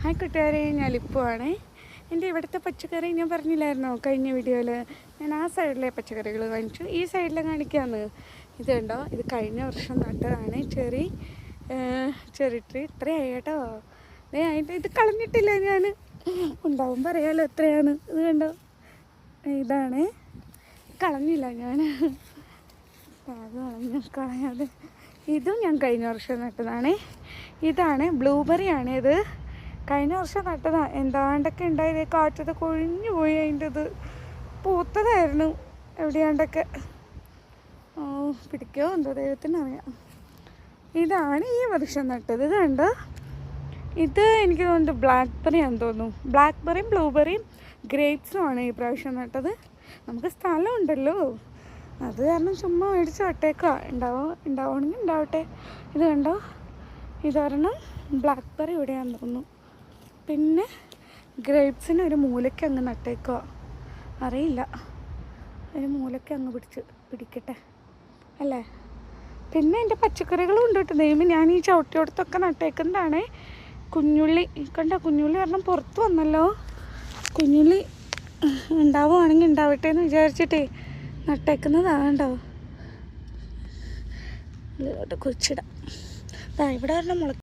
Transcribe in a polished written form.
Hi കൂട്ടുകാരെ, ഞാൻ ലിപ്പുവാണേ. എൻ്റെ ഇവിടുത്തെ പച്ചക്കറി ഞാൻ പറഞ്ഞില്ലായിരുന്നോ കഴിഞ്ഞ വീഡിയോയിൽ? ഞാൻ ആ സൈഡിലെ പച്ചക്കറികൾ കാണിച്ചു. ഈ സൈഡിലെ കാണിക്കാമെന്ന്. ഇത് കണ്ടോ, ഇത് കഴിഞ്ഞ വർഷം നട്ടതാണ്. ചെറി ട്രീ ഇത്രയായി കേട്ടോ. അതിൻ്റെ ഇത് കളഞ്ഞിട്ടില്ല ഞാൻ. ഉണ്ടാവും പറയാമല്ലോ എത്രയാണ്. ഇത് കണ്ടോ, ഇതാണ്. കളഞ്ഞില്ല ഞാൻ, അത് കളയാതെ. ഇതും ഞാൻ കഴിഞ്ഞ വർഷം നട്ടതാണേ. ഇതാണ് ബ്ലൂബെറി ആണ്. ഇത് കഴിഞ്ഞ വർഷം നട്ടതാണ്. എന്താണ്ടൊക്കെ ഉണ്ടായത്, കാറ്റത്ത് കൊഴിഞ്ഞു പോയി. അതിൻ്റെ ഇത് പൂത്തതായിരുന്നു എവിടെയാണ്ടൊക്കെ. പിടിക്കോ എന്തോ ദൈവത്തിനറിയാം. ഇതാണ് ഈ വർഷം നട്ടത്. ഇത് കണ്ടോ, ഇത് എനിക്ക് തോന്നുന്നു ബ്ലാക്ക്ബെറിയാണെന്ന് തോന്നുന്നു. ബ്ലാക്ക്ബെറിയും ബ്ലൂബെറിയും ഗ്രേപ്സും ആണ് ഈ പ്രാവശ്യം നട്ടത്. നമുക്ക് സ്ഥലമുണ്ടല്ലോ, അത് കാരണം ചുമ്മാ മേടിച്ച് നട്ടേക്കുക. ഉണ്ടാവുകയാണെങ്കിൽ ഉണ്ടാവട്ടെ. ഇത് കണ്ടോ, ഇതൊരെണ്ണം ബ്ലാക്ക്ബെറി ഇവിടെയാണെന്ന് തോന്നുന്നു. പിന്നെ ഗ്രേപ്സിന് ഒരു മൂലയ്ക്ക് അങ്ങ് നട്ടേക്കുക. അറിയില്ല, ഒരു മൂലയ്ക്ക് അങ്ങ് പിടിക്കട്ടെ അല്ലേ. പിന്നെ എൻ്റെ പച്ചക്കറികളും ഉണ്ട് കേട്ടോ. ദൈവം, ഞാൻ ഈ ചവിട്ടിയോടത്തൊക്കെ നട്ടേക്കുന്നതാണേ. കുഞ്ഞുള്ളി കണ്ടോ, കുഞ്ഞുള്ളി കാരണം പുറത്ത് വന്നല്ലോ. കുഞ്ഞുള്ളി ഉണ്ടാവുകയാണെങ്കിൽ ഉണ്ടാവട്ടെ എന്ന് വിചാരിച്ചിട്ടേ നട്ടേക്കുന്നതാണ്ടോ. ഇതിലോട്ട് കുഴിച്ചിടാം. ഇവിടെ ഒരെണ്ണം